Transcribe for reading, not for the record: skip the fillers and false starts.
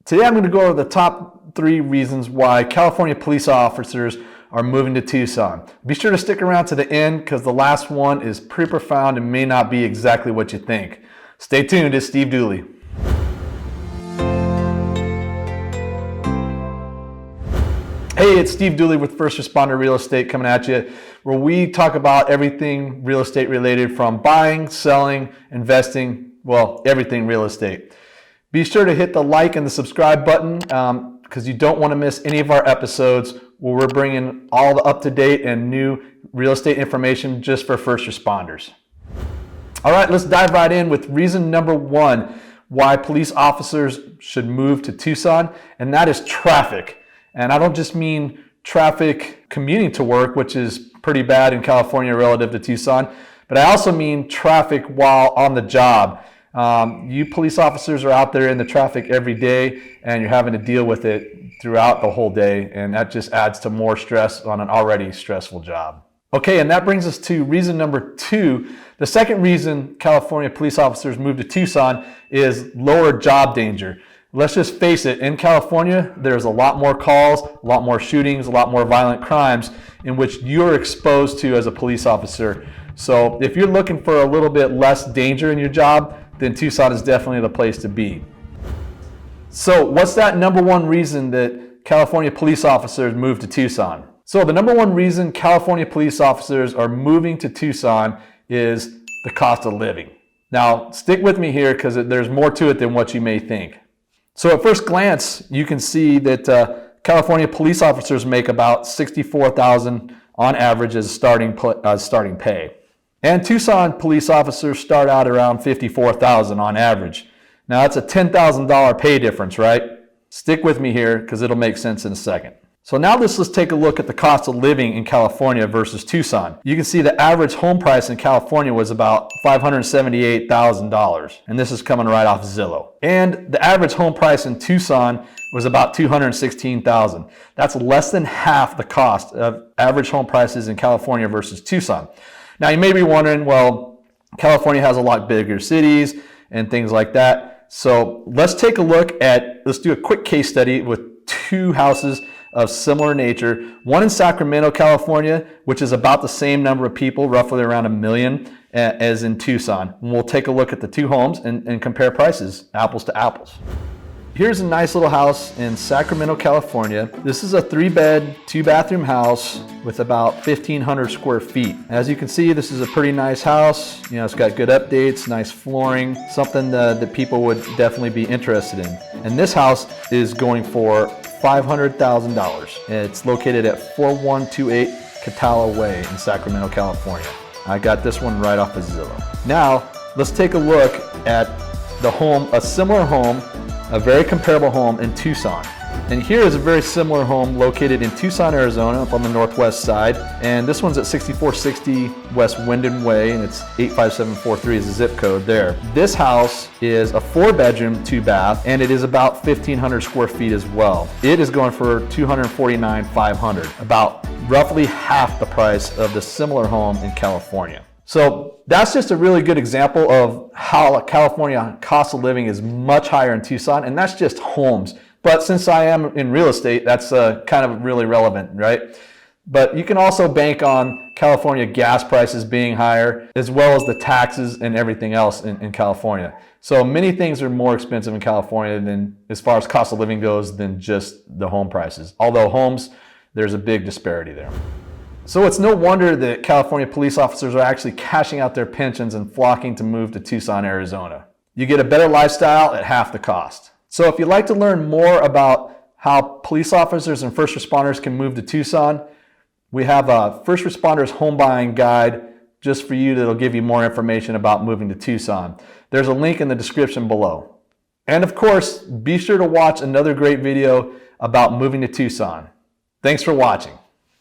Today I'm going to go over the top 3 reasons why California police officers are moving to Tucson. Be sure to stick around to the end because the last one is pretty profound and may not be exactly what you think. Stay tuned, it's Steve Dooley. Hey, it's Steve Dooley with First Responder Real Estate coming at you, where we talk about everything real estate related, from buying, selling, investing, well, everything real estate. Be sure to hit the like and the subscribe button because you don't want to miss any of our episodes where we're bringing all the up-to-date and new real estate information just for first responders. All right, let's dive right in with reason number 1 why police officers should move to Tucson, and that is traffic. And I don't just mean traffic commuting to work, which is pretty bad in California relative to Tucson, but I also mean traffic while on the job. You police officers are out there in the traffic every day and you're having to deal with it throughout the whole day, and that just adds to more stress on an already stressful job. Okay, and that brings us to reason number 2. The second reason California police officers move to Tucson is lower job danger. Let's just face it, in California, there's a lot more calls, a lot more shootings, a lot more violent crimes in which you're exposed to as a police officer. So if you're looking for a little bit less danger in your job, then Tucson is definitely the place to be. So what's that number 1 reason that California police officers move to Tucson? So the number 1 reason California police officers are moving to Tucson is the cost of living. Now, stick with me here because there's more to it than what you may think. So at first glance, you can see that California police officers make about $64,000 on average as starting pay. And Tucson police officers start out around $54,000 on average. Now that's a $10,000 pay difference, right? Stick with me here because it'll make sense in a second. So now let's take a look at the cost of living in California versus Tucson. You can see the average home price in California was about $578,000, and this is coming right off Zillow. And the average home price in Tucson was about $216,000. That's less than half the cost of average home prices in California versus Tucson. Now you may be wondering, well, California has a lot bigger cities and things like that. So let's do a quick case study with 2 houses of similar nature. One in Sacramento, California, which is about the same number of people, roughly around 1 million, as in Tucson. And we'll take a look at the 2 homes and compare prices, apples to apples. Here's a nice little house in Sacramento, California. This is a 3-bed, 2-bathroom house with about 1,500 square feet. As you can see, this is a pretty nice house. You know, it's got good updates, nice flooring, something that people would definitely be interested in. And this house is going for $500,000. It's located at 4128 Catala Way in Sacramento, California. I got this one right off of Zillow. Now, let's take a look at the home, a similar home, a very comparable home in Tucson. And here is a very similar home located in Tucson, Arizona, up on the northwest side. And this one's at 6460 West Wyndham Way, and it's 85743 is the zip code there. This house is a 4-bedroom, 2-bath, and it is about 1,500 square feet as well. It is going for $249,500, about roughly half the price of the similar home in California. So that's just a really good example of how California cost of living is much higher in Tucson, and that's just homes. But since I am in real estate, that's kind of really relevant, right? But you can also bank on California gas prices being higher, as well as the taxes and everything else in California. So many things are more expensive in California than, as far as cost of living goes, than just the home prices. Although homes, there's a big disparity there. So it's no wonder that California police officers are actually cashing out their pensions and flocking to move to Tucson, Arizona. You get a better lifestyle at half the cost. So if you'd like to learn more about how police officers and first responders can move to Tucson, we have a First Responders Home Buying Guide just for you that'll give you more information about moving to Tucson. There's a link in the description below. And of course, be sure to watch another great video about moving to Tucson. Thanks for watching.